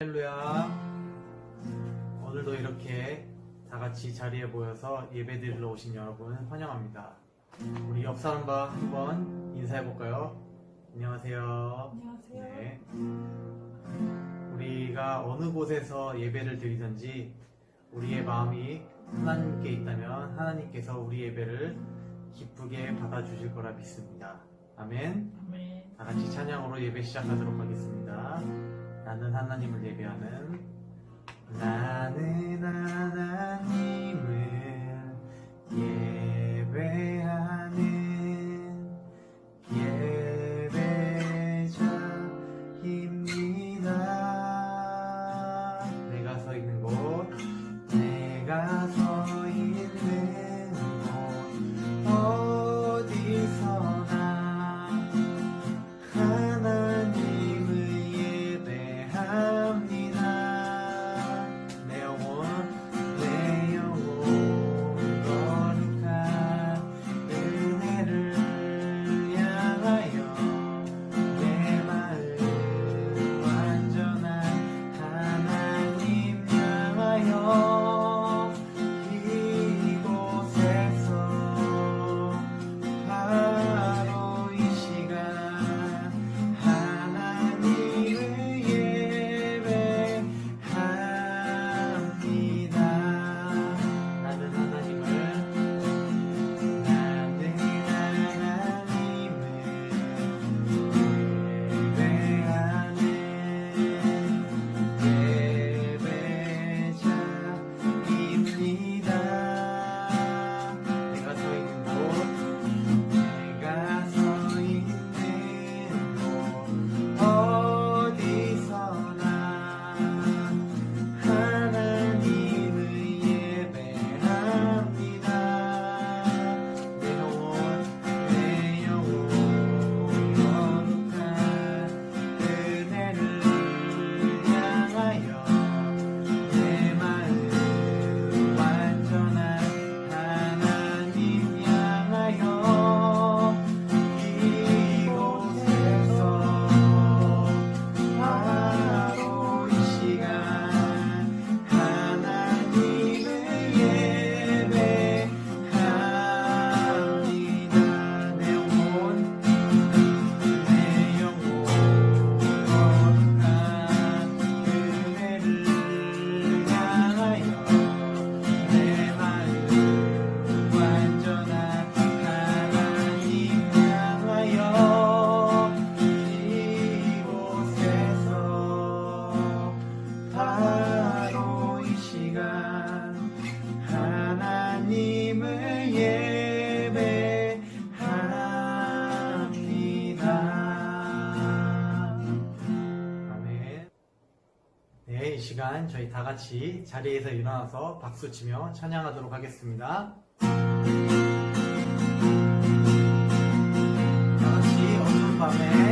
할렐루야. 오늘도 이렇게 다같이 자리에 모여서 예배드리러 오신 여러분 환영합니다. 우리 옆 사람과 한번 인사해볼까요? 안녕하세요. 안녕하세요. 네. 우리가 어느 곳에서 예배를 드리든지 우리의 마음이 하나님께 있다면 하나님께서 우리 예배를 기쁘게 받아주실 거라 믿습니다. 아멘. 아멘. 다같이 찬양으로 예배 시작하도록 하겠습니다. 나는 하나님을 예배하는, 나는 하나님을 예배하는 예배자입니다. 내가 서 있는 곳, 내가 서 있는 곳 어디서나 이 시간 저희 다 같이 자리에서 일어나서 박수치며 찬양하도록 하겠습니다. 다 같이 어두운 밤에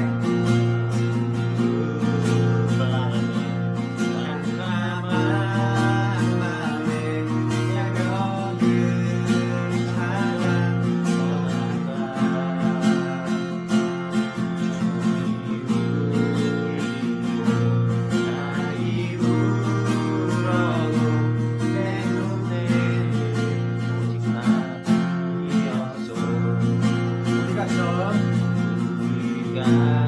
God.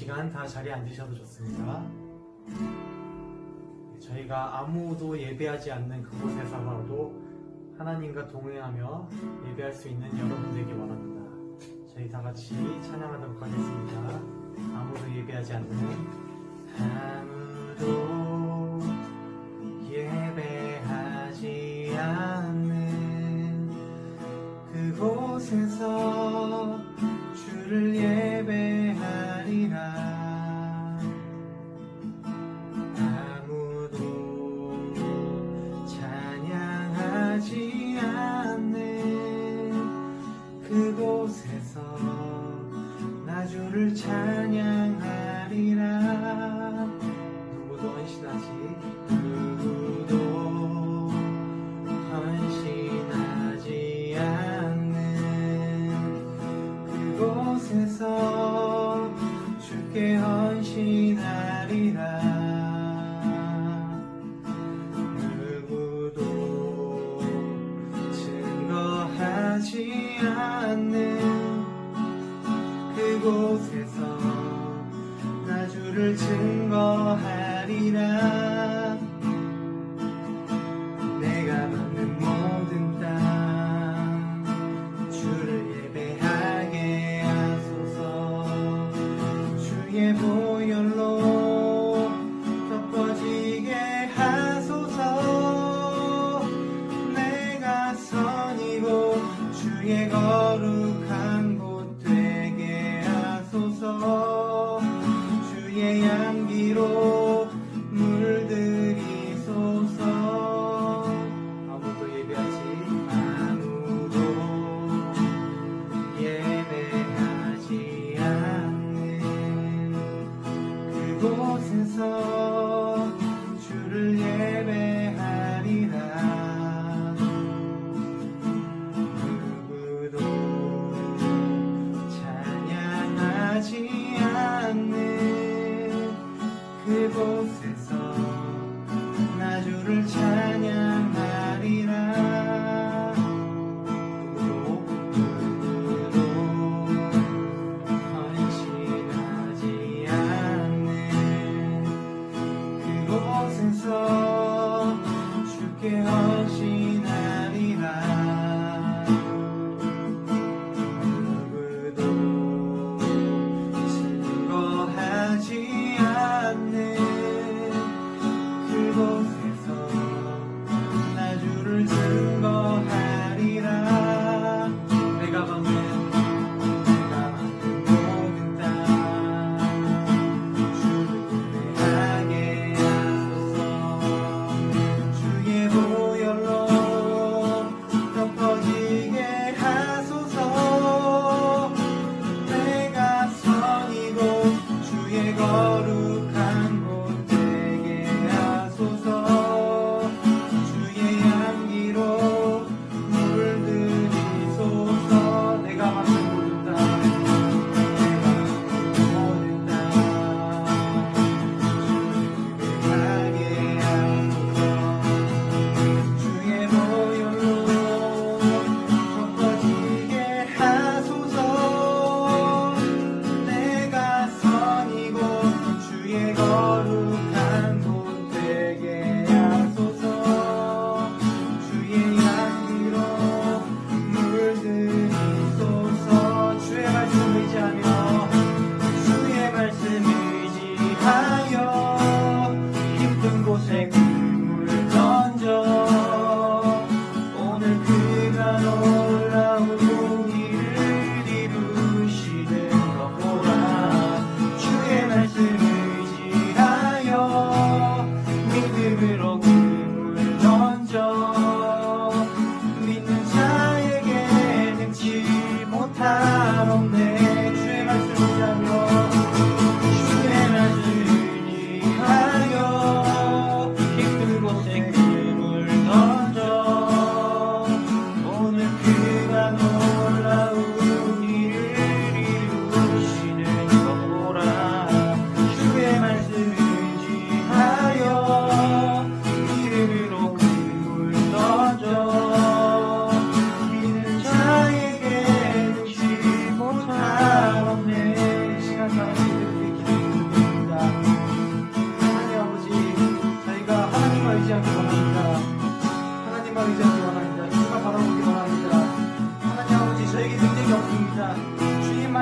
시간 다 자리에 앉으셔도 좋습니다. 저희가 아무도 예배하지 않는 그곳에서라도 하나님과 동행하며 예배할 수 있는 여러분 되길 원합니다. 저희 다 같이 찬양하도록 하겠습니다. 아무도 예배하지 않는, 아무도 예배하지 않는 그곳에서 주를 예배하리라. 찬양하지 않는 그곳에서 나 주를 찬양하리라. 누구도 헌신하지 않는 그곳에서 주께 헌신하리라. 하지 않는 그곳에서 나 주를 증거하리라. 내가 받는 모든 땅 주를 예배하게 하소서. 주의 보혈로 덮어지게 하소서. 내가 선이고 주의 거룩한 곳 되게 하소서. 주의 향기로 물들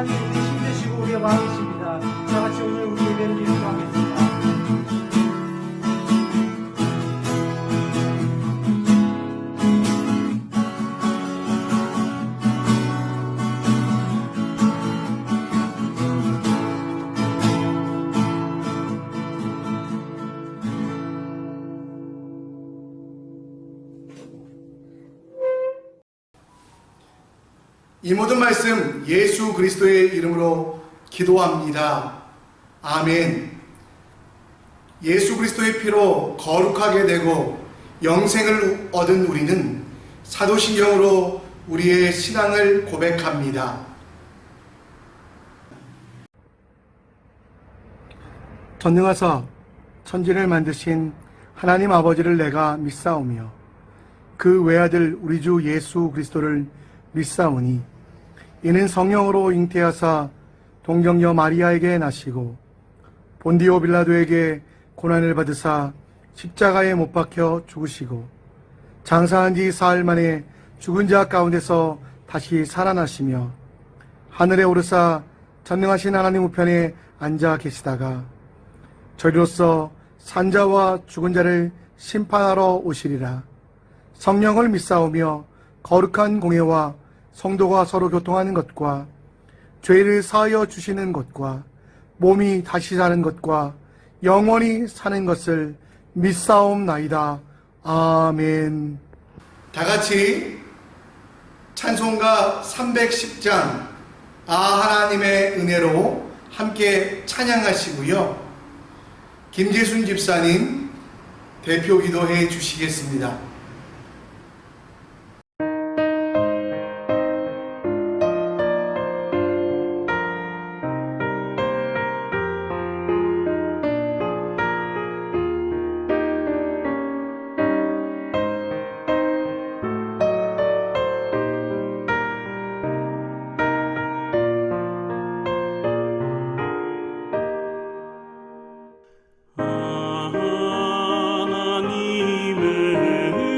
하나님 우리 힘내시고 우리의 왕이십니다. 다 같이 오늘 우리 예배를 기도하겠습니다. 이 모든 말씀 예수 그리스도의 이름으로 기도합니다. 아멘. 예수 그리스도의 피로 거룩하게 되고 영생을 얻은 우리는 사도신경으로 우리의 신앙을 고백합니다. 전능하사 천지를 만드신 하나님 아버지를 내가 믿사오며 그 외아들 우리 주 예수 그리스도를 믿사오니 이는 성령으로 잉태하사 동정녀 마리아에게 나시고 본디오 빌라도에게 고난을 받으사 십자가에 못 박혀 죽으시고 장사한 지 사흘 만에 죽은 자 가운데서 다시 살아나시며 하늘에 오르사 전능하신 하나님 우편에 앉아 계시다가 저리로서 산자와 죽은 자를 심판하러 오시리라. 성령을 믿사오며 거룩한 공예와 성도가 서로 교통하는 것과 죄를 사하여 주시는 것과 몸이 다시 사는 것과 영원히 사는 것을 믿사옵나이다. 아멘. 다 같이 찬송가 310장 아 하나님의 은혜로 함께 찬양하시고요. 김재순 집사님 대표 기도해 주시겠습니다. 하나님의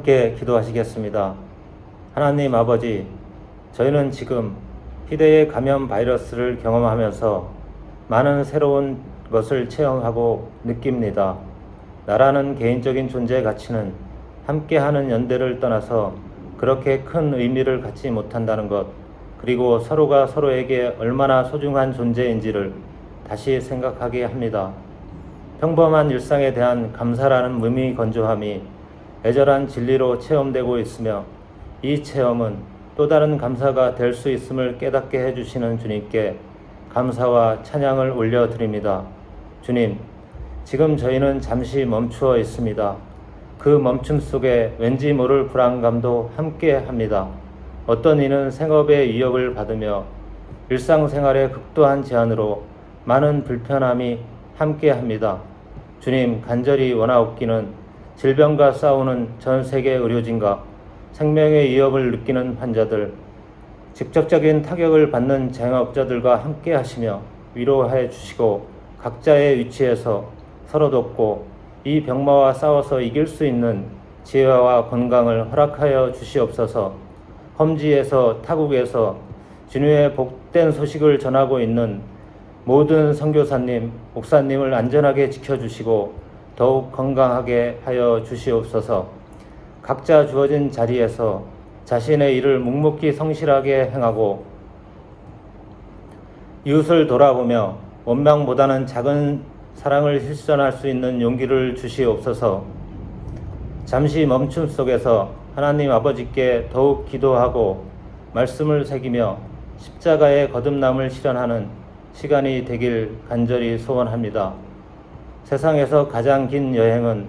함께 기도하시겠습니다. 하나님 아버지, 저희는 지금 희대의 감염 바이러스를 경험하면서 많은 새로운 것을 체험하고 느낍니다. 나라는 개인적인 존재 가치는 함께하는 연대를 떠나서 그렇게 큰 의미를 갖지 못한다는 것, 그리고 서로가 서로에게 얼마나 소중한 존재인지를 다시 생각하게 합니다. 평범한 일상에 대한 감사라는 무미건조함이 애절한 진리로 체험되고 있으며 이 체험은 또 다른 감사가 될 수 있음을 깨닫게 해주시는 주님께 감사와 찬양을 올려드립니다. 주님, 지금 저희는 잠시 멈추어 있습니다. 그 멈춤 속에 왠지 모를 불안감도 함께 합니다. 어떤 이는 생업의 위협을 받으며 일상생활의 극도한 제한으로 많은 불편함이 함께 합니다. 주님, 간절히 원하옵기는 질병과 싸우는 전 세계 의료진과 생명의 위협을 느끼는 환자들, 직접적인 타격을 받는 자영업자들과 함께 하시며 위로해 주시고 각자의 위치에서 서로 돕고 이 병마와 싸워서 이길 수 있는 지혜와 건강을 허락하여 주시옵소서. 험지에서 타국에서 진유의 복된 소식을 전하고 있는 모든 선교사님, 목사님을 안전하게 지켜주시고 더욱 건강하게 하여 주시옵소서. 각자 주어진 자리에서 자신의 일을 묵묵히 성실하게 행하고 이웃을 돌아보며 원망보다는 작은 사랑을 실천할 수 있는 용기를 주시옵소서. 잠시 멈춤 속에서 하나님 아버지께 더욱 기도하고 말씀을 새기며 십자가의 거듭남을 실현하는 시간이 되길 간절히 소원합니다. 세상에서 가장 긴 여행은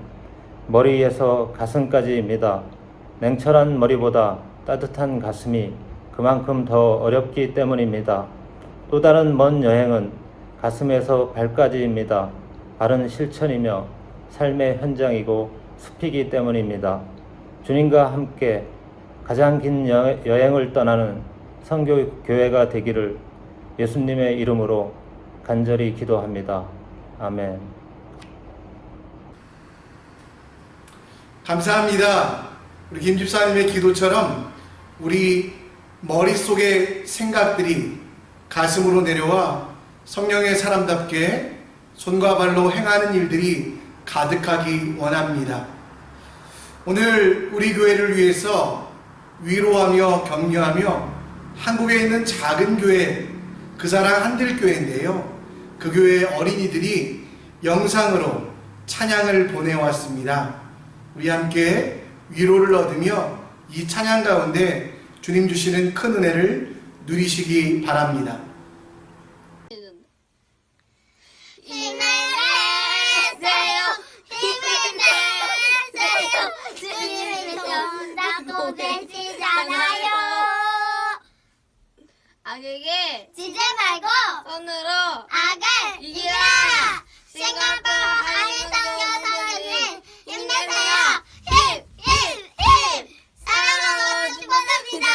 머리에서 가슴까지입니다. 냉철한 머리보다 따뜻한 가슴이 그만큼 더 어렵기 때문입니다. 또 다른 먼 여행은 가슴에서 발까지입니다. 발은 실천이며 삶의 현장이고 숲이기 때문입니다. 주님과 함께 가장 긴 여행을 떠나는 선교교회가 되기를 예수님의 이름으로 간절히 기도합니다. 아멘. 감사합니다. 우리 김 집사님의 기도처럼 우리 머릿속의 생각들이 가슴으로 내려와 성령의 사람답게 손과 발로 행하는 일들이 가득하기 원합니다. 오늘 우리 교회를 위해서 위로하며 격려하며 한국에 있는 작은 교회, 그 사랑 한들교회인데요. 그 교회의 어린이들이 영상으로 찬양을 보내왔습니다. 우리 함께 위로를 얻으며 이 찬양 가운데 주님 주시는 큰 은혜를 누리시기 바랍니다. 힘을 내세요. 힘을 내세요. 주님을 손잡고 계시잖아요. 악에게 지지 말고 손으로 악을 이기라. 싱가포르 한인선교사님 힘내세요. 힘! 힘! 힘! 사랑하고 축복합니다.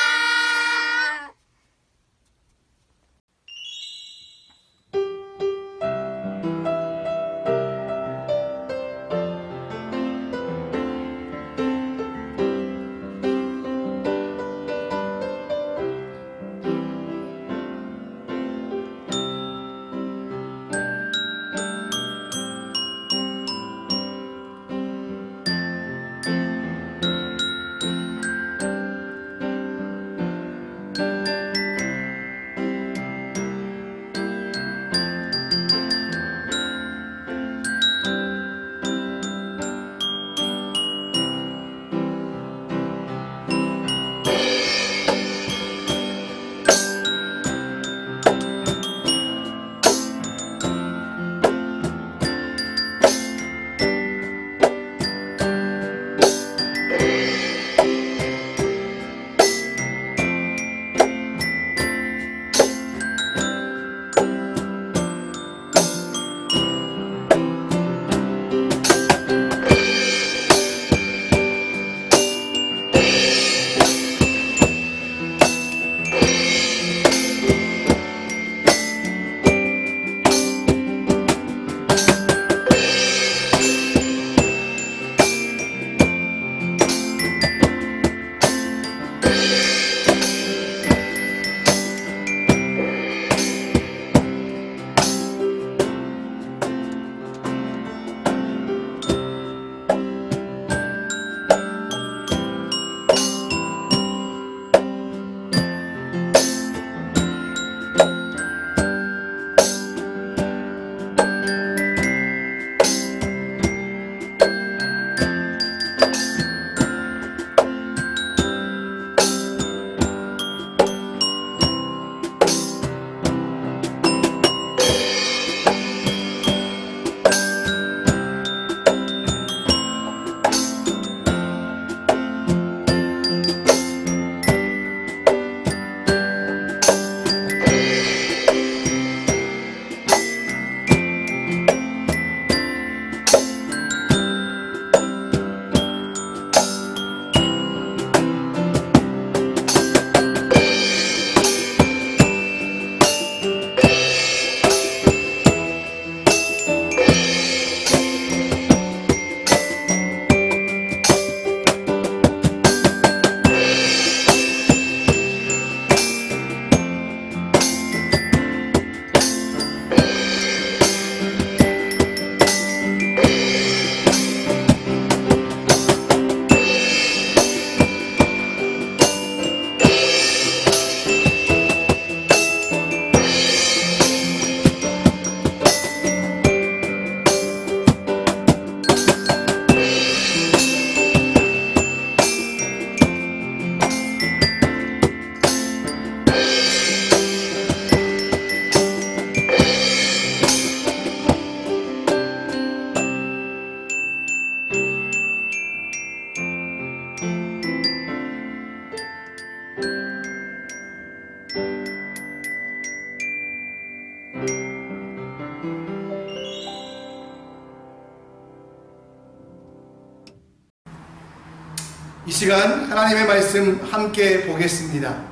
시간 하나님의 말씀 함께 보겠습니다.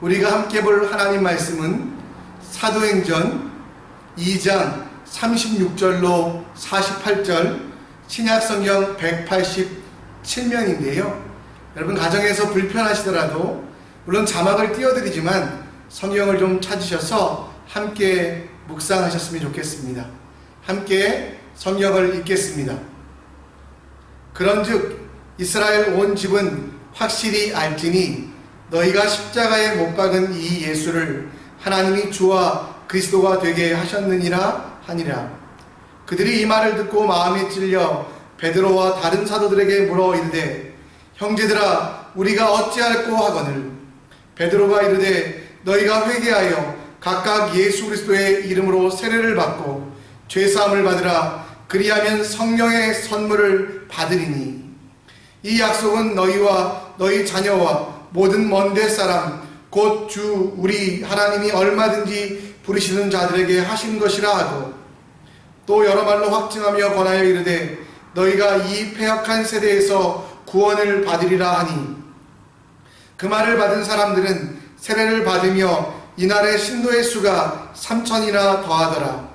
우리가 함께 볼 하나님 말씀은 사도행전 2장 36절로 48절 신약성경 187면인데요. 여러분 가정에서 불편하시더라도 물론 자막을 띄워드리지만 성경을 좀 찾으셔서 함께 묵상하셨으면 좋겠습니다. 함께 성경을 읽겠습니다. 그런즉 이스라엘 온 집은 확실히 알지니 너희가 십자가에 못 박은 이 예수를 하나님이 주와 그리스도가 되게 하셨느니라 하니라. 그들이 이 말을 듣고 마음에 찔려 베드로와 다른 사도들에게 물어 이르되 형제들아 우리가 어찌할꼬 하거늘. 베드로가 이르되 너희가 회개하여 각각 예수 그리스도의 이름으로 세례를 받고 죄사함을 받으라. 그리하면 성령의 선물을 받으리니 이 약속은 너희와 너희 자녀와 모든 먼데 사람 곧 주 우리 하나님이 얼마든지 부르시는 자들에게 하신 것이라 하고 또 여러 말로 확증하며 권하여 이르되 너희가 이 패역한 세대에서 구원을 받으리라 하니 그 말을 받은 사람들은 세례를 받으며 이날의 신도의 수가 3,000이나 더하더라.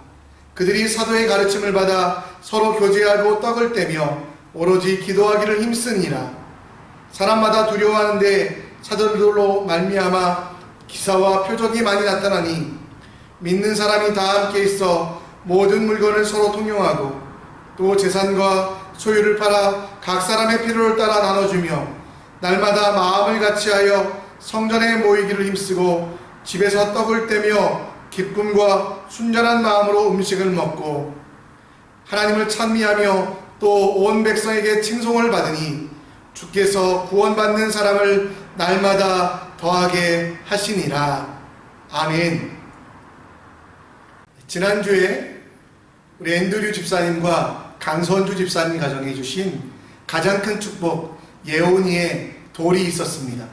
그들이 사도의 가르침을 받아 서로 교제하고 떡을 떼며 오로지 기도하기를 힘쓰니라. 사람마다 두려워하는데 사도들로 말미암아 기사와 표적이 많이 나타나니 믿는 사람이 다 함께 있어 모든 물건을 서로 통용하고 또 재산과 소유를 팔아 각 사람의 필요를 따라 나눠주며 날마다 마음을 같이하여 성전에 모이기를 힘쓰고 집에서 떡을 떼며 기쁨과 순전한 마음으로 음식을 먹고 하나님을 찬미하며 또 온 백성에게 칭송을 받으니 주께서 구원받는 사람을 날마다 더하게 하시니라. 아멘. 지난주에 우리 앤드류 집사님과 강선주 집사님 가정에 주신 가장 큰 축복 예온이의 돌이 있었습니다.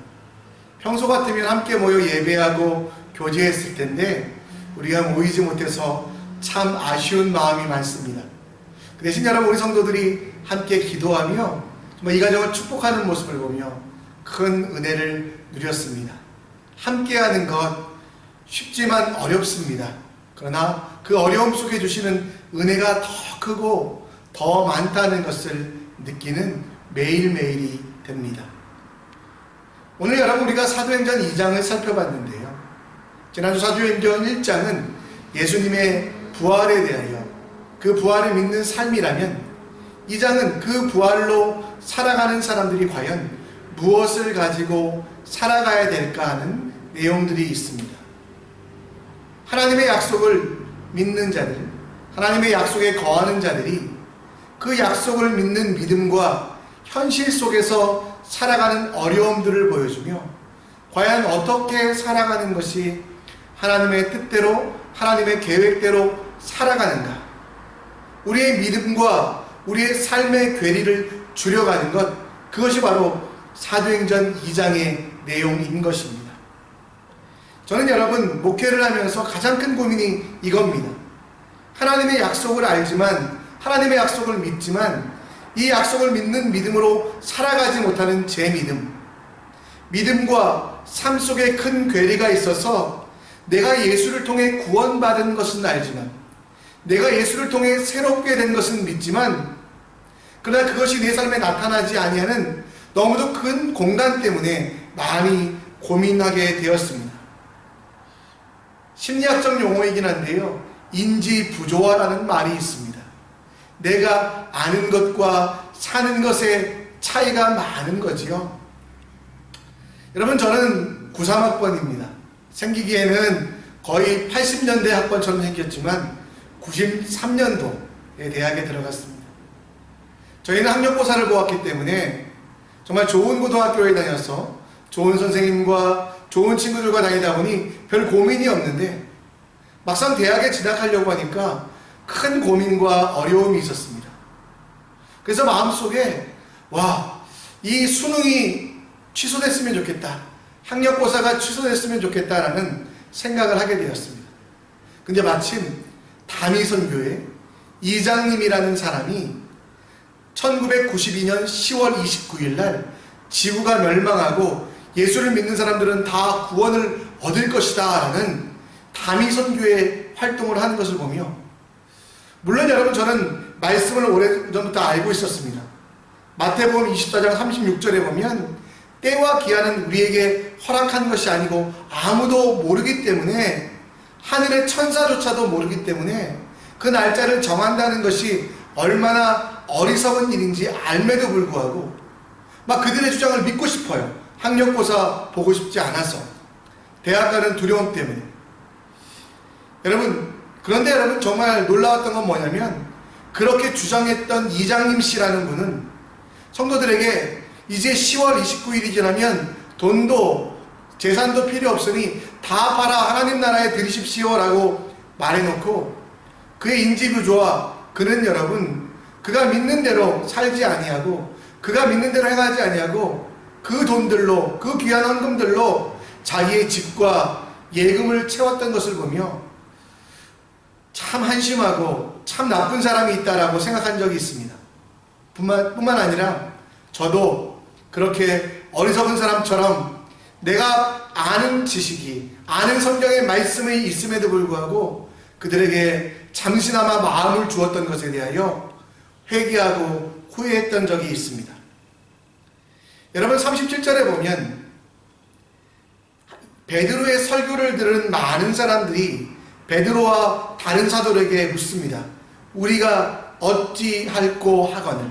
평소 같으면 함께 모여 예배하고 교제했을 텐데 우리가 모이지 못해서 참 아쉬운 마음이 많습니다. 그 대신 여러분 우리 성도들이 함께 기도하며 정말 이 가정을 축복하는 모습을 보며 큰 은혜를 누렸습니다. 함께하는 것 쉽지만 어렵습니다. 그러나 그 어려움 속에 주시는 은혜가 더 크고 더 많다는 것을 느끼는 매일매일이 됩니다. 오늘 여러분 우리가 사도행전 2장을 살펴봤는데요. 지난주 사도행전 1장은 예수님의 부활에 대하여 그 부활을 믿는 삶이라면 2장은 그 부활로 살아가는 사람들이 과연 무엇을 가지고 살아가야 될까 하는 내용들이 있습니다. 하나님의 약속을 믿는 자들, 하나님의 약속에 거하는 자들이 그 약속을 믿는 믿음과 현실 속에서 살아가는 어려움들을 보여주며 과연 어떻게 살아가는 것이 하나님의 뜻대로 하나님의 계획대로 살아가는가, 우리의 믿음과 우리의 삶의 괴리를 줄여가는 것, 그것이 바로 사도행전 2장의 내용인 것입니다. 저는 여러분 목회를 하면서 가장 큰 고민이 이겁니다. 하나님의 약속을 알지만, 하나님의 약속을 믿지만 이 약속을 믿는 믿음으로 살아가지 못하는 제 믿음과 삶 속에 큰 괴리가 있어서 내가 예수를 통해 구원받은 것은 알지만, 내가 예수를 통해 새롭게 된 것은 믿지만, 그러나 그것이 내 삶에 나타나지 아니하는 너무도 큰 공간 때문에 많이 고민하게 되었습니다. 심리학적 용어이긴 한데요, 인지부조화라는 말이 있습니다. 내가 아는 것과 사는 것의 차이가 많은 거지요. 여러분 저는 93학번입니다. 생기기에는 거의 80년대 학번처럼 생겼지만 93년도에 대학에 들어갔습니다. 저희는 학력고사를 보았기 때문에 정말 좋은 고등학교에 다녀서 좋은 선생님과 좋은 친구들과 다니다 보니 별 고민이 없는데 막상 대학에 진학하려고 하니까 큰 고민과 어려움이 있었습니다. 그래서 마음속에 이 수능이 취소됐으면 좋겠다, 학력고사가 취소됐으면 좋겠다라는 생각을 하게 되었습니다. 근데 마침 다미선교회 이장님이라는 사람이 1992년 10월 29일 날 지구가 멸망하고 예수를 믿는 사람들은 다 구원을 얻을 것이다 라는 다미 선교의 활동을 하는 것을 보며, 물론 여러분 저는 말씀을 오래전부터 알고 있었습니다. 마태복음 24장 36절에 보면 때와 기한은 우리에게 허락한 것이 아니고 아무도 모르기 때문에, 하늘의 천사조차도 모르기 때문에 그 날짜를 정한다는 것이 얼마나 어리석은 일인지 알매도 불구하고 막 그들의 주장을 믿고 싶어요. 학력고사 보고 싶지 않아서, 대학 가는 두려움 때문에. 그런데 여러분 정말 놀라웠던 건 뭐냐면, 그렇게 주장했던 이장님 씨라는 분은 성도들에게 이제 10월 29일이 지나면 돈도 재산도 필요 없으니 다 팔아 하나님 나라에 들이십시오 라고 말해놓고, 그의 인지부조와 그는 여러분, 그가 믿는 대로 살지 아니하고 그가 믿는 대로 행하지 아니하고 그 돈들로, 그 귀한 헌금들로 자기의 집과 예금을 채웠던 것을 보며 참 한심하고 참 나쁜 사람이 있다라고 생각한 적이 있습니다. 뿐만 아니라 저도 그렇게 어리석은 사람처럼 내가 아는 지식이, 아는 성경의 말씀이 있음에도 불구하고 그들에게 잠시나마 마음을 주었던 것에 대하여 회개하고 후회했던 적이 있습니다. 여러분 37절에 보면 베드로의 설교를 들은 많은 사람들이 베드로와 다른 사도들에게 묻습니다. 우리가 어찌할꼬 하거늘.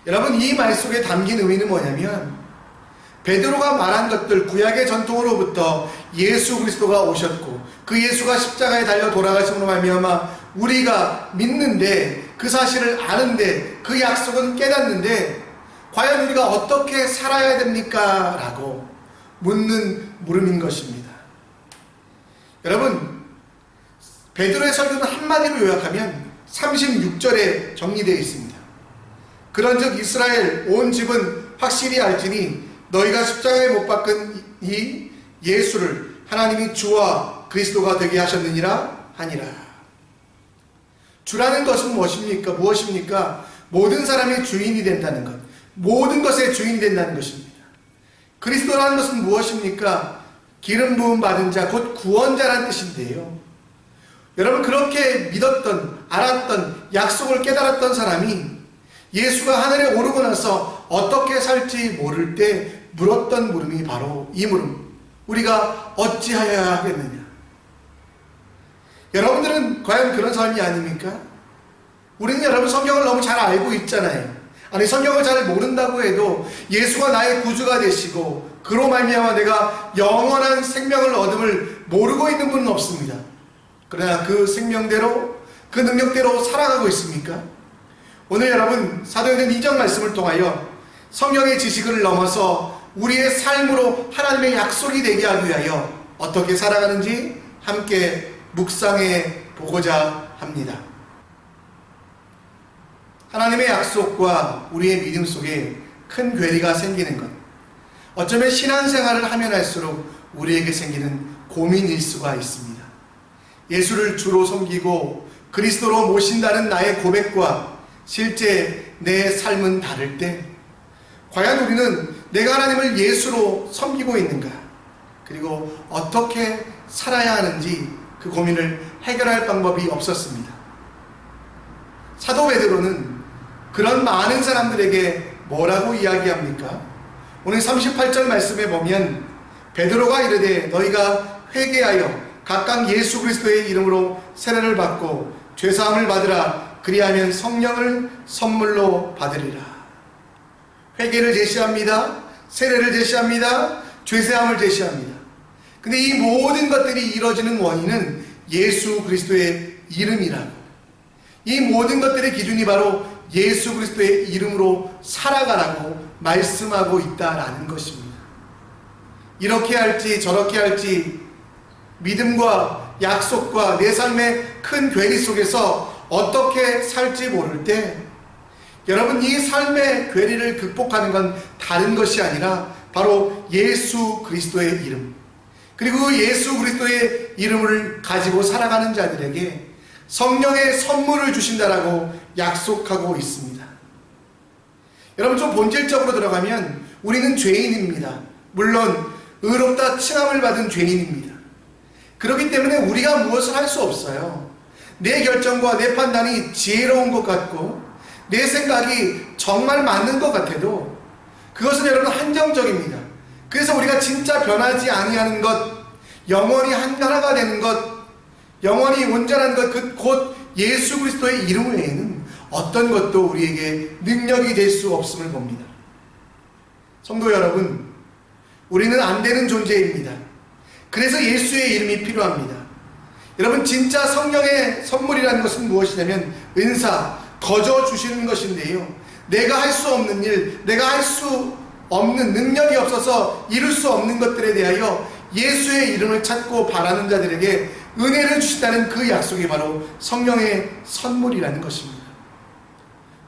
여러분 이 말 속에 담긴 의미는 뭐냐면, 베드로가 말한 것들, 구약의 전통으로부터 예수 그리스도가 오셨고 그 예수가 십자가에 달려 돌아가심으로 말미암아 우리가 믿는데, 그 사실을 아는데, 그 약속은 깨닫는데 과연 우리가 어떻게 살아야 됩니까? 라고 묻는 물음인 것입니다. 여러분 베드로의 설교는 한마디로 요약하면 36절에 정리되어 있습니다. 그런즉 이스라엘 온 집은 확실히 알지니 너희가 십자가에 못 박은 이 예수를 하나님이 주와 그리스도가 되게 하셨느니라 하니라. 주라는 것은 무엇입니까? 모든 사람의 주인이 된다는 것, 모든 것의 주인이 된다는 것입니다. 그리스도라는 것은 무엇입니까? 기름 부음 받은 자, 곧 구원자라는 뜻인데요. 여러분 그렇게 믿었던, 알았던, 약속을 깨달았던 사람이 예수가 하늘에 오르고 나서 어떻게 살지 모를 때 물었던 물음이 바로 이 물음, 우리가 어찌하여야 하겠느냐. 여러분들은 과연 그런 삶이 아닙니까? 우리는 여러분 성경을 너무 잘 알고 있잖아요. 아니 성경을 잘 모른다고 해도 예수가 나의 구주가 되시고 그로 말미암아 내가 영원한 생명을 얻음을 모르고 있는 분은 없습니다. 그러나 그 생명대로, 그 능력대로 살아가고 있습니까? 오늘 여러분 사도행전 2장 말씀을 통하여 성경의 지식을 넘어서 우리의 삶으로 하나님의 약속이 되게 하기 위하여 어떻게 살아가는지 함께 묵상해 보고자 합니다. 하나님의 약속과 우리의 믿음 속에 큰 괴리가 생기는 것, 어쩌면 신앙생활을 하면 할수록 우리에게 생기는 고민일 수가 있습니다. 예수를 주로 섬기고 그리스도로 모신다는 나의 고백과 실제 내 삶은 다를 때 과연 우리는 내가 하나님을 예수로 섬기고 있는가, 그리고 어떻게 살아야 하는지 그 고민을 해결할 방법이 없었습니다. 사도 베드로는 그런 많은 사람들에게 뭐라고 이야기합니까? 오늘 38절 말씀에 보면 베드로가 이르되 너희가 회개하여 각각 예수 그리스도의 이름으로 세례를 받고 죄사함을 받으라. 그리하면 성령을 선물로 받으리라. 회개를 제시합니다. 세례를 제시합니다. 죄사함을 제시합니다. 근데 이 모든 것들이 이루어지는 원인은 예수 그리스도의 이름이라고, 이 모든 것들의 기준이 바로 예수 그리스도의 이름으로 살아가라고 말씀하고 있다라는 것입니다. 이렇게 할지 저렇게 할지 믿음과 약속과 내 삶의 큰 괴리 속에서 어떻게 살지 모를 때 여러분 이 삶의 괴리를 극복하는 건 다른 것이 아니라 바로 예수 그리스도의 이름, 그리고 예수 그리스도의 이름을 가지고 살아가는 자들에게 성령의 선물을 주신다라고 약속하고 있습니다. 여러분 좀 본질적으로 들어가면 우리는 죄인입니다. 물론 의롭다 칭함을 받은 죄인입니다. 그렇기 때문에 우리가 무엇을 할 수 없어요. 내 결정과 내 판단이 지혜로운 것 같고 내 생각이 정말 맞는 것 같아도 그것은 여러분 한정적입니다. 그래서 우리가 진짜 변하지 아니하는 것, 영원히 하나가 되는 것, 영원히 온전한 것, 곧 예수 그리스도의 이름 외에는 어떤 것도 우리에게 능력이 될 수 없음을 봅니다. 성도 여러분, 우리는 안 되는 존재입니다. 그래서 예수의 이름이 필요합니다. 여러분, 진짜 성령의 선물이라는 것은 무엇이냐면 은사, 거저 주시는 것인데요. 내가 할 수 없는 일, 내가 할 수 없는 능력이 없어서 이룰 수 없는 것들에 대하여 예수의 이름을 찾고 바라는 자들에게 은혜를 주신다는 그 약속이 바로 성령의 선물이라는 것입니다.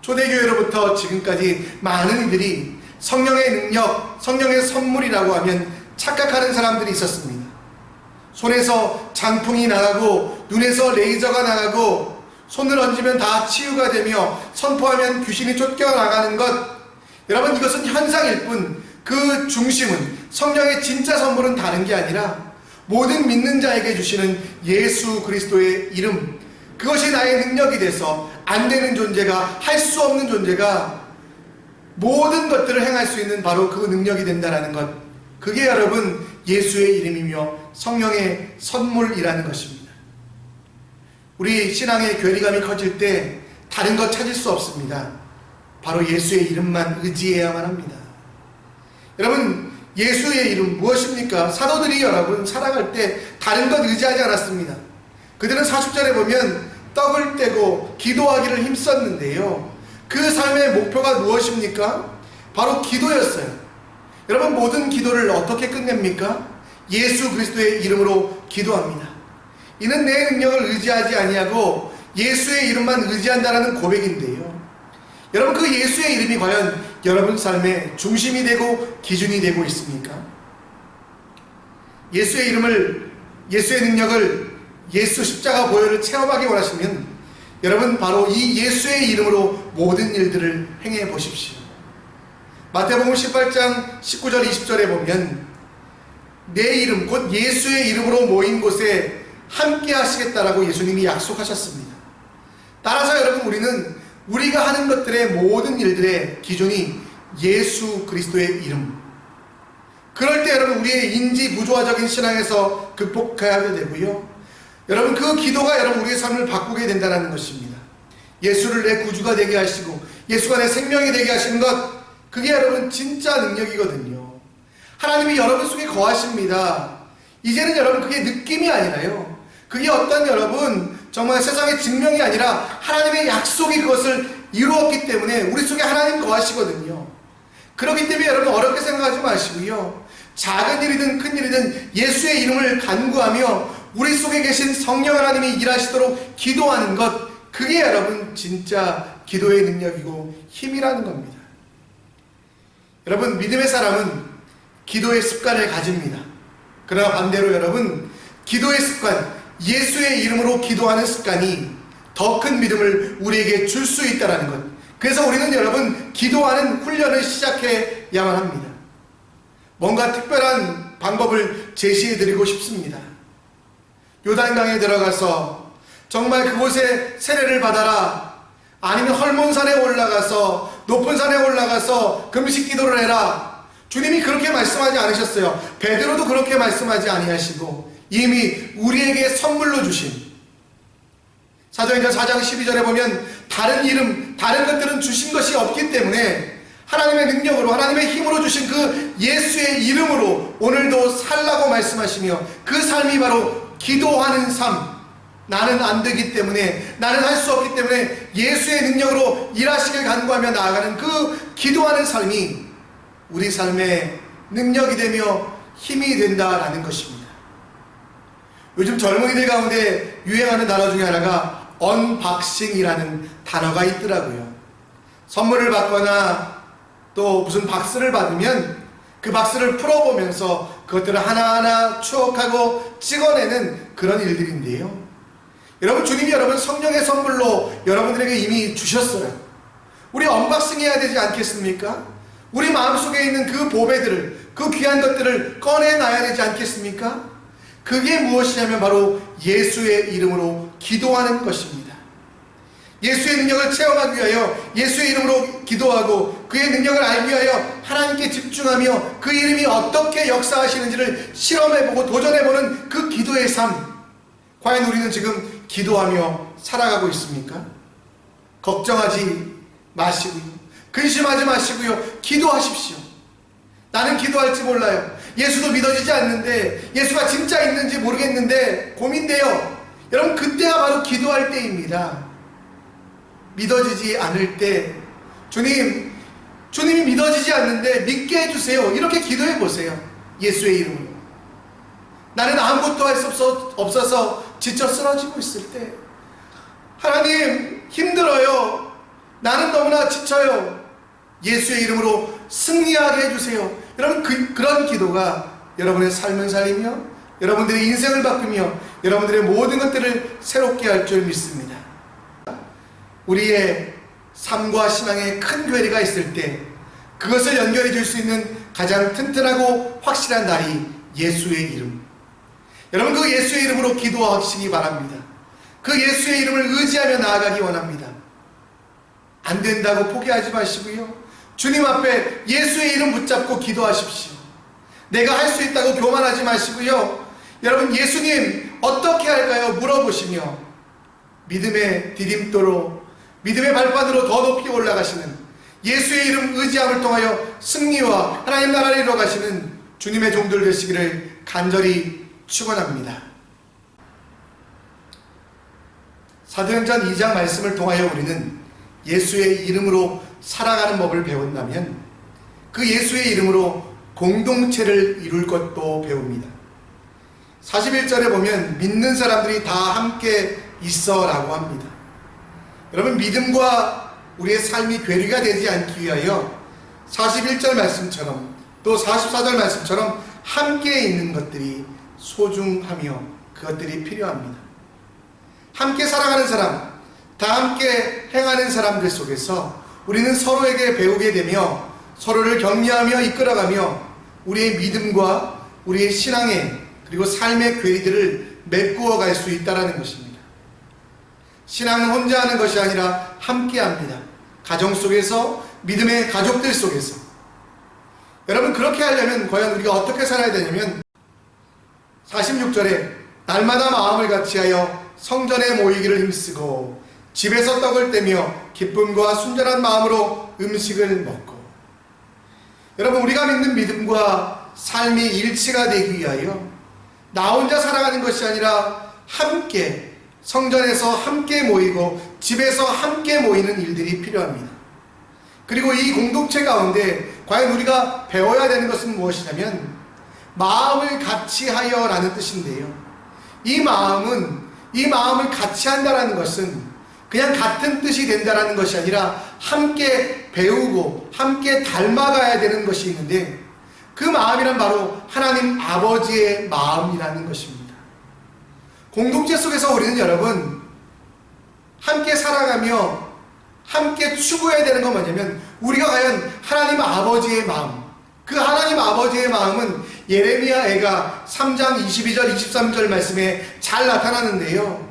초대교회로부터 지금까지 많은 이들이 성령의 능력, 성령의 선물이라고 하면 착각하는 사람들이 있었습니다. 손에서 장풍이 나가고 눈에서 레이저가 나가고 손을 얹으면 다 치유가 되며 선포하면 귀신이 쫓겨나가는 것, 여러분 이것은 현상일 뿐 그 중심은 성령의 진짜 선물은 다른 게 아니라 모든 믿는 자에게 주시는 예수 그리스도의 이름, 그것이 나의 능력이 돼서 안 되는 존재가, 할 수 없는 존재가 모든 것들을 행할 수 있는 바로 그 능력이 된다는 것, 그게 여러분 예수의 이름이며 성령의 선물이라는 것입니다. 우리 신앙의 괴리감이 커질 때 다른 것 찾을 수 없습니다. 바로 예수의 이름만 의지해야만 합니다. 여러분, 예수의 이름 무엇입니까? 사도들이 여러분 살아갈 때 다른 것 의지하지 않았습니다. 그들은 40절에 보면 떡을 떼고 기도하기를 힘썼는데요, 그 삶의 목표가 무엇입니까? 바로 기도였어요. 여러분, 모든 기도를 어떻게 끝냅니까? 예수 그리스도의 이름으로 기도합니다. 이는 내 능력을 의지하지 아니하고 예수의 이름만 의지한다라는 고백인데요, 여러분 그 예수의 이름이 과연 여러분 삶의 중심이 되고 기준이 되고 있습니까? 예수의 이름을, 예수의 능력을, 예수 십자가 보혈을 체험하기 원하시면 여러분 바로 이 예수의 이름으로 모든 일들을 행해 보십시오. 마태복음 18장 19절 20절에 보면 내 이름 곧 예수의 이름으로 모인 곳에 함께 하시겠다라고 예수님이 약속하셨습니다. 따라서 여러분 우리는 우리가 하는 것들의 모든 일들의 기준이 예수 그리스도의 이름. 그럴 때 여러분 우리의 인지 부조화적인 신앙에서 극복해야 되고요, 여러분 그 기도가 여러분 우리의 삶을 바꾸게 된다는 것입니다. 예수를 내 구주가 되게 하시고 예수가 내 생명이 되게 하시는 것, 그게 여러분 진짜 능력이거든요. 하나님이 여러분 속에 거하십니다. 이제는 여러분 그게 느낌이 아니라요, 그게 어떤 여러분 정말 세상의 증명이 아니라 하나님의 약속이 그것을 이루었기 때문에 우리 속에 하나님 거하시거든요. 그렇기 때문에 여러분 어렵게 생각하지 마시고요, 작은 일이든 큰 일이든 예수의 이름을 간구하며 우리 속에 계신 성령 하나님이 일하시도록 기도하는 것, 그게 여러분 진짜 기도의 능력이고 힘이라는 겁니다. 여러분, 믿음의 사람은 기도의 습관을 가집니다. 그러나 반대로 여러분, 기도의 습관, 예수의 이름으로 기도하는 습관이 더 큰 믿음을 우리에게 줄 수 있다는 것. 그래서 우리는 여러분 기도하는 훈련을 시작해야만 합니다. 뭔가 특별한 방법을 제시해 드리고 싶습니다. 요단강에 들어가서 정말 그곳에 세례를 받아라, 아니면 헐몬산에 올라가서 높은 산에 올라가서 금식 기도를 해라, 주님이 그렇게 말씀하지 않으셨어요. 베드로도 그렇게 말씀하지 아니하시고 이미 우리에게 선물로 주신 사도행전 4장 12절에 보면 다른 이름, 다른 것들은 주신 것이 없기 때문에 하나님의 능력으로, 하나님의 힘으로 주신 그 예수의 이름으로 오늘도 살라고 말씀하시며, 그 삶이 바로 기도하는 삶. 나는 안 되기 때문에, 나는 할 수 없기 때문에 예수의 능력으로 일하시길 간구하며 나아가는 그 기도하는 삶이 우리 삶의 능력이 되며 힘이 된다라는 것입니다. 요즘 젊은이들 가운데 유행하는 단어 중에 하나가 언박싱이라는 단어가 있더라고요. 선물을 받거나 또 무슨 박스를 받으면 그 박스를 풀어보면서 그것들을 하나하나 추억하고 찍어내는 그런 일들인데요, 여러분 주님이 여러분 성령의 선물로 여러분들에게 이미 주셨어요. 우리 언박싱해야 되지 않겠습니까? 우리 마음속에 있는 그 보배들을, 그 귀한 것들을 꺼내놔야 되지 않겠습니까? 그게 무엇이냐면 바로 예수의 이름으로 기도하는 것입니다. 예수의 능력을 체험하기 위하여 예수의 이름으로 기도하고 그의 능력을 알기 위하여 하나님께 집중하며 그 이름이 어떻게 역사하시는지를 실험해보고 도전해보는 그 기도의 삶. 과연 우리는 지금 기도하며 살아가고 있습니까? 걱정하지 마시고요. 근심하지 마시고요. 기도하십시오. 나는 기도할지 몰라요. 예수도 믿어지지 않는데, 예수가 진짜 있는지 모르겠는데 고민돼요. 여러분, 그때가 바로 기도할 때입니다. 믿어지지 않을 때, 주님이 믿어지지 않는데 믿게 해주세요. 이렇게 기도해 보세요. 예수의 이름으로. 나는 아무것도 할 수 없어서 지쳐 쓰러지고 있을 때, 하나님 힘들어요. 나는 너무나 지쳐요. 예수의 이름으로 승리하게 해주세요. 여러분, 그런 기도가 여러분의 삶을 살리며 여러분들의 인생을 바꾸며 여러분들의 모든 것들을 새롭게 할 줄 믿습니다. 우리의 삶과 신앙에 큰 괴리가 있을 때 그것을 연결해 줄 수 있는 가장 튼튼하고 확실한 날이 예수의 이름. 여러분, 그 예수의 이름으로 기도하시기 바랍니다. 그 예수의 이름을 의지하며 나아가기 원합니다. 안 된다고 포기하지 마시고요. 주님 앞에 예수의 이름 붙잡고 기도하십시오. 내가 할 수 있다고 교만하지 마시고요. 여러분, 예수님 어떻게 할까요? 물어보시며 믿음의 디딤돌로, 믿음의 발판으로 더 높이 올라가시는, 예수의 이름 의지함을 통하여 승리와 하나님 나라를 이루어가시는 주님의 종들 되시기를 간절히 축원합니다. 사도행전 2장 말씀을 통하여 우리는 예수의 이름으로 살아가는 법을 배운다면 그 예수의 이름으로 공동체를 이룰 것도 배웁니다. 41절에 보면 믿는 사람들이 다 함께 있어 라고 합니다. 여러분, 믿음과 우리의 삶이 괴리가 되지 않기 위하여 41절 말씀처럼 또 44절 말씀처럼 함께 있는 것들이 소중하며 그것들이 필요합니다. 함께 살아가는 사람, 다 함께 행하는 사람들 속에서 우리는 서로에게 배우게 되며 서로를 격려하며 이끌어가며 우리의 믿음과 우리의 신앙의 그리고 삶의 괴리들을 메꾸어 갈 수 있다는 것입니다. 신앙은 혼자 하는 것이 아니라 함께 합니다. 가정 속에서, 믿음의 가족들 속에서. 여러분, 그렇게 하려면 과연 우리가 어떻게 살아야 되냐면 46절에 날마다 마음을 같이하여 성전에 모이기를 힘쓰고 집에서 떡을 떼며 기쁨과 순전한 마음으로 음식을 먹고. 여러분, 우리가 믿는 믿음과 삶이 일치가 되기 위하여 나 혼자 살아가는 것이 아니라 함께 성전에서 함께 모이고 집에서 함께 모이는 일들이 필요합니다. 그리고 이 공동체 가운데 과연 우리가 배워야 되는 것은 무엇이냐면 마음을 같이 하여 라는 뜻인데요. 이 마음을 같이 한다라는 것은 그냥 같은 뜻이 된다라는 것이 아니라 함께 배우고 함께 닮아가야 되는 것이 있는데 그 마음이란 바로 하나님 아버지의 마음이라는 것입니다. 공동체 속에서 우리는 여러분 함께 살아가며 함께 추구해야 되는 건 뭐냐면 우리가 과연 하나님 아버지의 마음, 그 하나님 아버지의 마음은 예레미야 애가 3장 22절 23절 말씀에 잘 나타나는데요.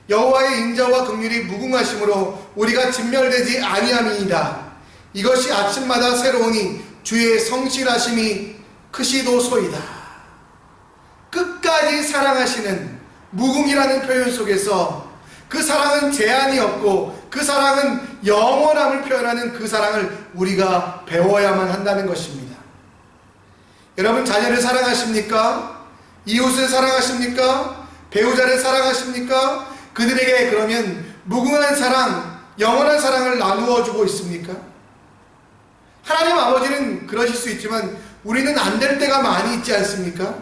여호와의 인자와 긍휼이 무궁하심으로 우리가 진멸되지 아니함이니이다. 이것이 아침마다 새로우니 주의 성실하심이 크시도소이다. 끝까지 사랑하시는 무궁이라는 표현 속에서 그 사랑은 제한이 없고 그 사랑은 영원함을 표현하는 그 사랑을 우리가 배워야만 한다는 것입니다. 여러분, 자녀를 사랑하십니까? 이웃을 사랑하십니까? 배우자를 사랑하십니까? 그들에게 그러면 무궁한 사랑, 영원한 사랑을 나누어 주고 있습니까? 하나님 아버지는 그러실 수 있지만 우리는 안 될 때가 많이 있지 않습니까?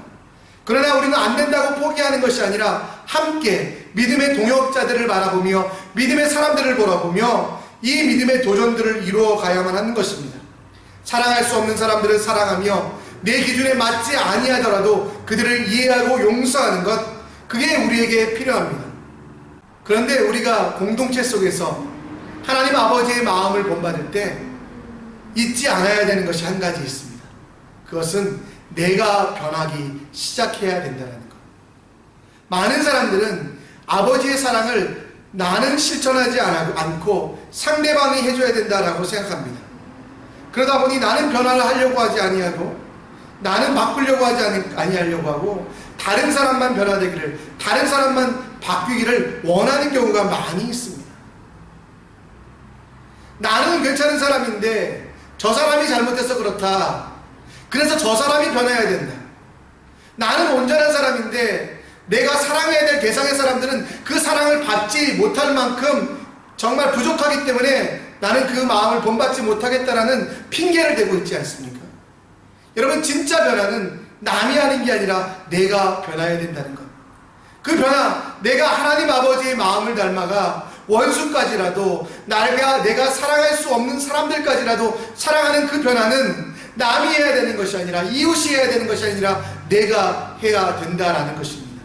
그러나 우리는 안 된다고 포기하는 것이 아니라 함께 믿음의 동역자들을 바라보며 믿음의 사람들을 바라보며 이 믿음의 도전들을 이루어 가야만 하는 것입니다. 사랑할 수 없는 사람들을 사랑하며 내 기준에 맞지 아니하더라도 그들을 이해하고 용서하는 것, 그게 우리에게 필요합니다. 그런데 우리가 공동체 속에서 하나님 아버지의 마음을 본받을 때 잊지 않아야 되는 것이 한 가지 있습니다. 그것은 내가 변하기 시작해야 된다는 것. 많은 사람들은 아버지의 사랑을 나는 실천하지 않고 상대방이 해줘야 된다라고 생각합니다. 그러다 보니 나는 변화를 하려고 하지 아니하고, 나는 바꾸려고 하지 아니하려고 하고, 다른 사람만 변화되기를, 다른 사람만 바뀌기를 원하는 경우가 많이 있습니다. 나는 괜찮은 사람인데 저 사람이 잘못해서 그렇다. 그래서 저 사람이 변해야 된다. 나는 온전한 사람인데 내가 사랑해야 될 대상의 사람들은 그 사랑을 받지 못할 만큼 정말 부족하기 때문에 나는 그 마음을 본받지 못하겠다라는 핑계를 대고 있지 않습니까? 여러분, 진짜 변화는 남이 하는 게 아니라 내가 변화해야 된다는 것. 그 변화, 내가 하나님 아버지의 마음을 닮아가 원수까지라도, 내가 사랑할 수 없는 사람들까지라도 사랑하는 그 변화는 남이 해야 되는 것이 아니라, 이웃이 해야 되는 것이 아니라 내가 해야 된다라는 것입니다.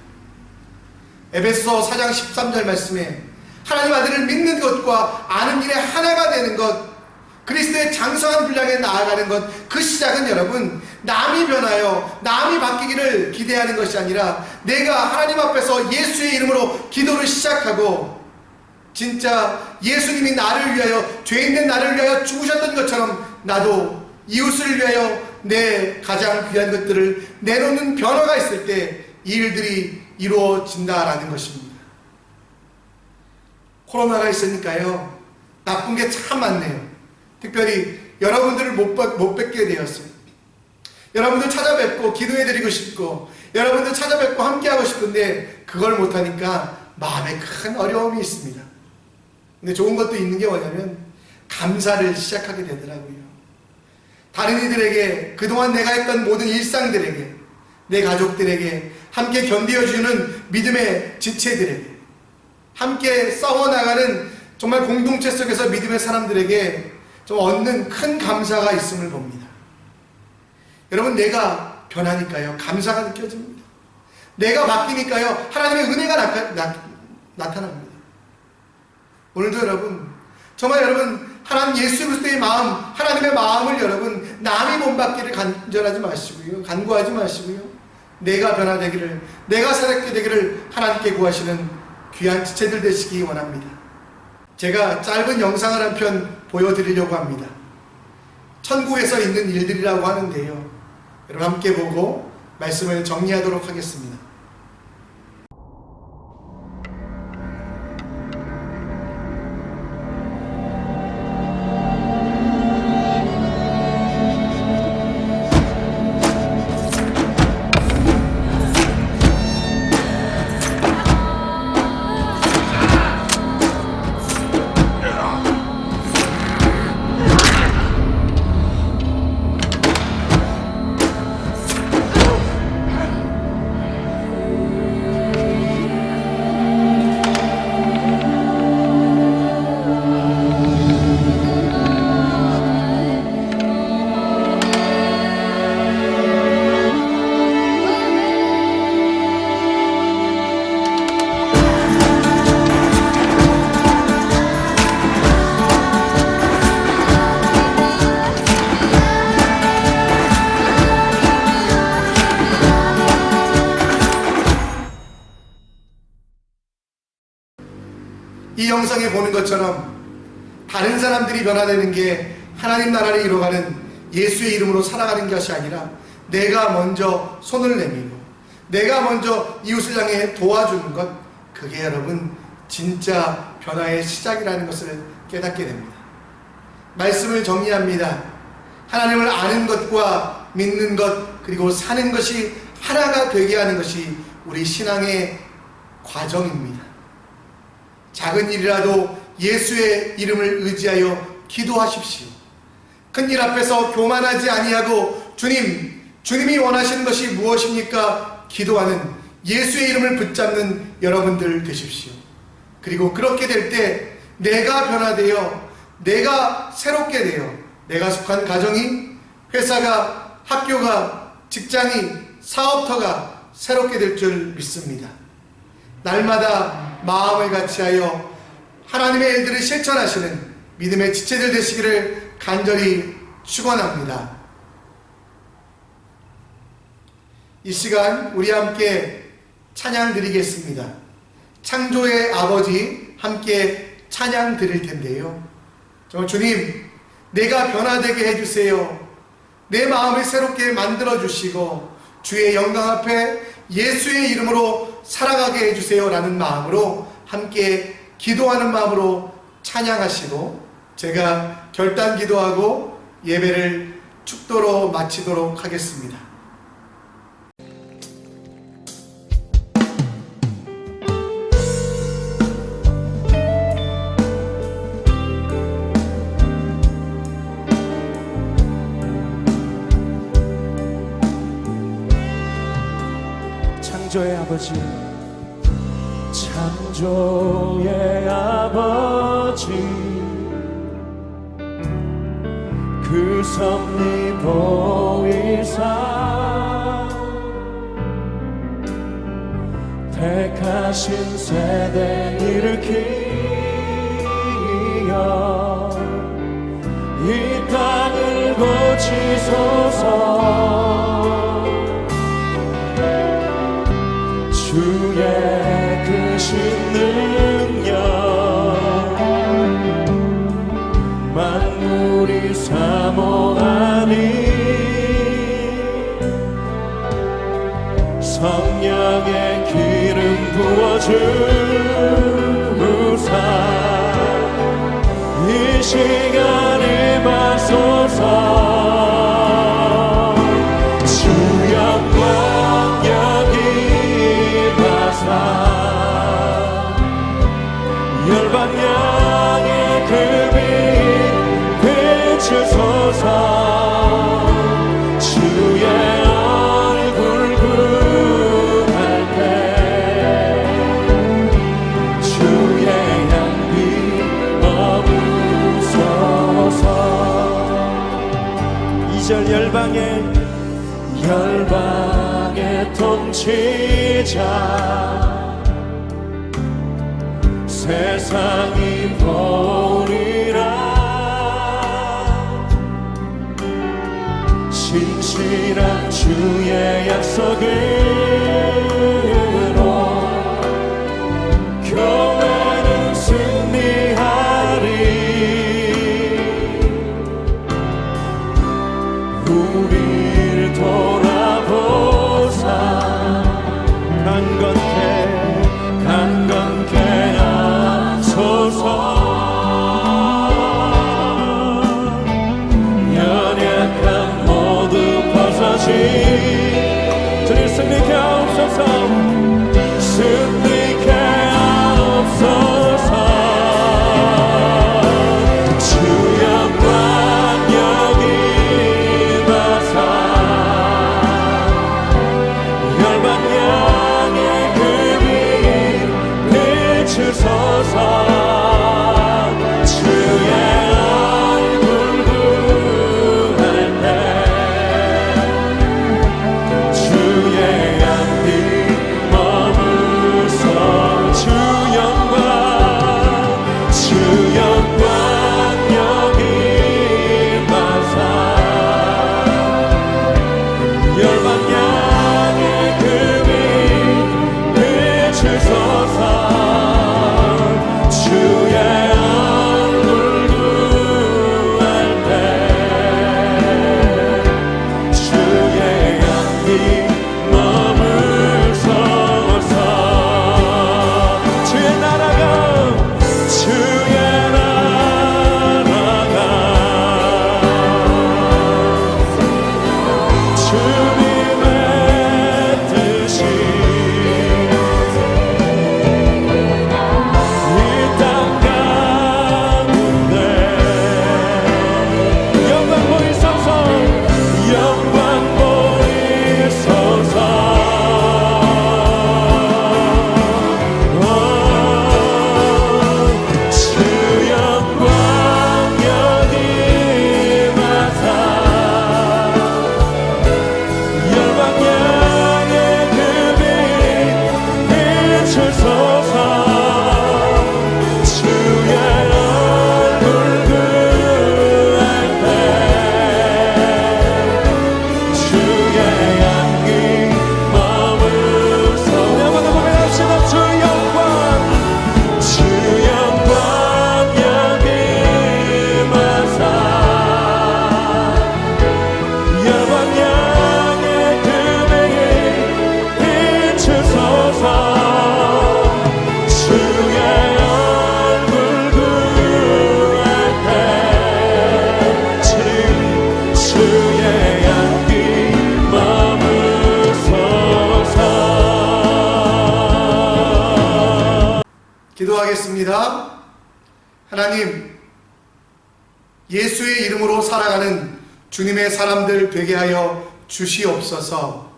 에베소 4장 13절 말씀에 하나님 아들을 믿는 것과 아는 일에 하나가 되는 것, 그리스도의 장성한 분량에 나아가는 것, 그 시작은 여러분, 남이 변하여 남이 바뀌기를 기대하는 것이 아니라 내가 하나님 앞에서 예수의 이름으로 기도를 시작하고, 진짜 예수님이 나를 위하여, 죄인된 나를 위하여 죽으셨던 것처럼 나도 이웃을 위하여 내 가장 귀한 것들을 내놓는 변화가 있을 때 이 일들이 이루어진다라는 것입니다. 코로나가 있으니까요, 나쁜 게 참 많네요. 특별히 여러분들을 못 뵙게 되었어요. 여러분들 찾아뵙고 기도해드리고 싶고, 여러분들 찾아뵙고 함께하고 싶은데 그걸 못하니까 마음에 큰 어려움이 있습니다. 근데 좋은 것도 있는 게 뭐냐면 감사를 시작하게 되더라고요. 다른 이들에게, 그동안 내가 했던 모든 일상들에게, 내 가족들에게, 함께 견디어주는 믿음의 지체들에게, 함께 싸워나가는 정말 공동체 속에서 믿음의 사람들에게 좀 얻는 큰 감사가 있음을 봅니다. 여러분, 내가 변하니까요, 감사가 느껴집니다. 내가 바뀌니까요, 하나님의 은혜가 나타납니다. 오늘도 여러분, 정말 여러분, 하나님 예수 그리스도의 마음, 하나님의 마음을 여러분 남이 본받기를 간절하지 마시고요, 간구하지 마시고요, 내가 변화되기를, 내가 새롭게 되기를 하나님께 구하시는 귀한 지체들 되시기 원합니다. 제가 짧은 영상을 한 편 보여드리려고 합니다. 천국에서 있는 일들이라고 하는데요, 여러분 함께 보고 말씀을 정리하도록 하겠습니다. 이 영상에 보는 것처럼 다른 사람들이 변화되는 게 하나님 나라를 이루어가는 예수의 이름으로 살아가는 것이 아니라 내가 먼저 손을 내밀고 내가 먼저 이웃을 향해 도와주는 것, 그게 여러분 진짜 변화의 시작이라는 것을 깨닫게 됩니다. 말씀을 정리합니다. 하나님을 아는 것과 믿는 것, 그리고 사는 것이 하나가 되게 하는 것이 우리 신앙의 과정입니다. 작은 일이라도 예수의 이름을 의지하여 기도하십시오. 큰 일 앞에서 교만하지 아니하고 주님이 원하시는 것이 무엇입니까? 기도하는 예수의 이름을 붙잡는 여러분들 되십시오. 그리고 그렇게 될 때 내가 변화되어, 내가 새롭게 되어, 내가 속한 가정이, 회사가, 학교가, 직장이, 사업터가 새롭게 될 줄 믿습니다. 날마다 마음을 같이하여 하나님의 일들을 실천하시는 믿음의 지체들 되시기를 간절히 축원합니다. 이 시간 우리 함께 찬양 드리겠습니다. 창조의 아버지 함께 찬양 드릴 텐데요. 정말 주님, 내가 변화되게 해주세요. 내 마음을 새롭게 만들어 주시고 주의 영광 앞에 예수의 이름으로 살아가게 해주세요 라는 마음으로 함께 기도하는 마음으로 찬양하시고 제가 결단 기도하고 예배를 축도로 마치도록 하겠습니다. 창조의 아버지, 창조의 아버지, 그 섭리 보이사 택하신 세대 일으키어 이 땅을 고치소서. 주의 크신 능력 만물이 사모하니 성령의 기름 부어주사 이 시간을 마소서. 주 영광 열방향의 그 빛 비추소서. 주의 얼굴 구할 때 주의 향기 머무소서. 2절 열방의 통치자 세상이 보리라. 신실한 주의 약속으로 교회는 승리하리. 우리를 돌아보사 강건케 하소서. 연약함 모두 벗어지 주님 승리케 하옵소서. 승리케 하옵소서. 주 영광 여기 마사 열방향의 그 빛 비추소서. 주의 얼굴 구할 때 주의 양빛 기도하겠습니다. 하나님, 예수의 이름으로 살아가는 주님의 사람들 되게 하여 주시옵소서.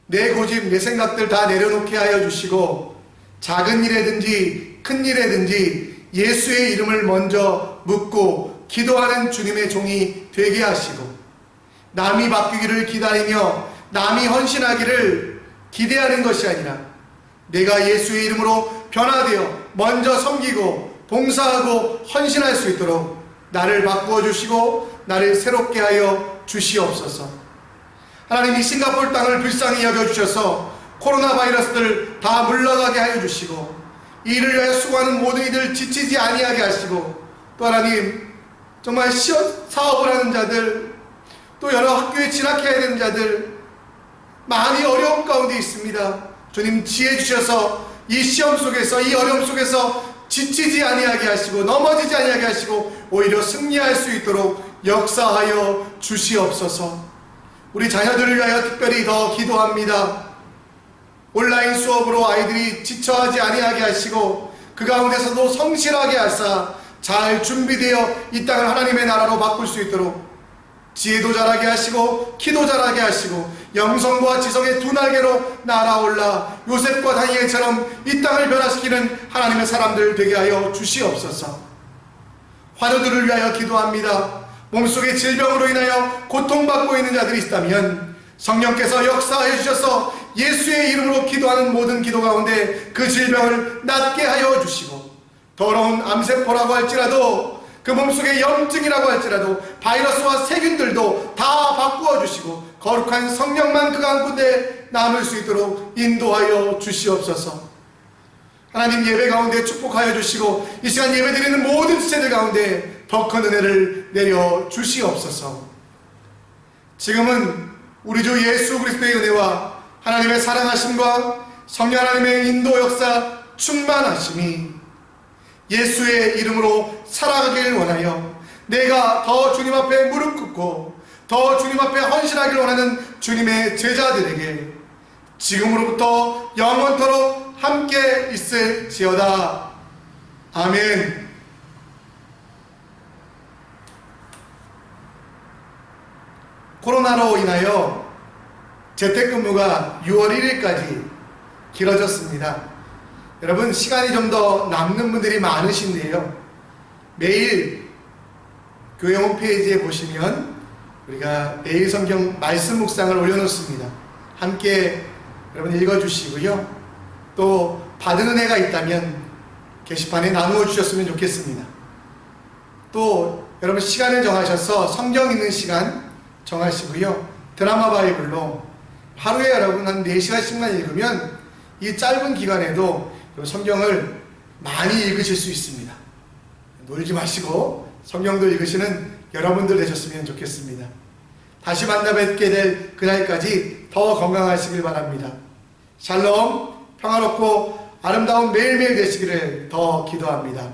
내 고집, 내 생각들 다 내려놓게 하여 주시고, 작은 일이든지 큰 일이든지 예수의 이름을 먼저 묻고 기도하는 주님의 종이 되게 하시고, 남이 바뀌기를 기다리며 남이 헌신하기를 기대하는 것이 아니라 내가 예수의 이름으로 변화되어 먼저 섬기고 봉사하고 헌신할 수 있도록 나를 바꾸어 주시고 나를 새롭게 하여 주시옵소서. 하나님, 이 싱가포르 땅을 불쌍히 여겨주셔서 코로나 바이러스들 다 물러가게 하여 주시고, 이를 위하여 수고하는 모든 이들 지치지 아니하게 하시고, 또 하나님, 정말 사업을 하는 자들, 또 여러 학교에 진학해야 되는 자들 많이 어려움 가운데 있습니다. 주님, 지혜 주셔서 이 시험 속에서, 이 어려움 속에서 지치지 아니하게 하시고 넘어지지 아니하게 하시고 오히려 승리할 수 있도록 역사하여 주시옵소서. 우리 자녀들을 위하여 특별히 더 기도합니다. 온라인 수업으로 아이들이 지쳐하지 아니하게 하시고 그 가운데서도 성실하게 하사 잘 준비되어 이 땅을 하나님의 나라로 바꿀 수 있도록 지혜도 자라게 하시고 키도 자라게 하시고 영성과 지성의 두 날개로 날아올라 요셉과 다니엘처럼 이 땅을 변화시키는 하나님의 사람들 되게 하여 주시옵소서. 환우들을 위하여 기도합니다. 몸속의 질병으로 인하여 고통받고 있는 자들이 있다면 성령께서 역사해 주셔서 예수의 이름으로 기도하는 모든 기도 가운데 그 질병을 낫게 하여 주시고, 더러운 암세포라고 할지라도 그 몸속의 염증이라고 할지라도 바이러스와 세균들도 다 바꾸어 주시고 거룩한 성령만 그 가운데 남을 수 있도록 인도하여 주시옵소서. 하나님, 예배 가운데 축복하여 주시고 이 시간 예배드리는 모든 지체들 가운데 더 큰 은혜를 내려 주시옵소서. 지금은 우리 주 예수 그리스도의 은혜와 하나님의 사랑하심과 성령 하나님의 인도 역사 충만하심이 예수의 이름으로 살아가길 원하여 내가 더 주님 앞에 무릎 꿇고 더 주님 앞에 헌신하길 원하는 주님의 제자들에게 지금으로부터 영원토록 함께 있을지어다. 아멘. 코로나로 인하여 재택근무가 6월 1일까지 길어졌습니다. 여러분, 시간이 좀 더 남는 분들이 많으신데요. 매일 교회 홈페이지에 보시면 우리가 매일 성경 말씀 묵상을 올려놓습니다. 함께 여러분 읽어주시고요. 또 받은 은혜가 있다면 게시판에 나누어 주셨으면 좋겠습니다. 또 여러분 시간을 정하셔서 성경 읽는 시간 정하시고요. 드라마 바이블로 하루에 여러분 한 4시간씩만 읽으면 이 짧은 기간에도 성경을 많이 읽으실 수 있습니다. 놀지 마시고 성경도 읽으시는 여러분들 되셨으면 좋겠습니다. 다시 만나 뵙게 될 그날까지 더 건강하시길 바랍니다. 샬롬, 평화롭고 아름다운 매일매일 되시기를 더 기도합니다.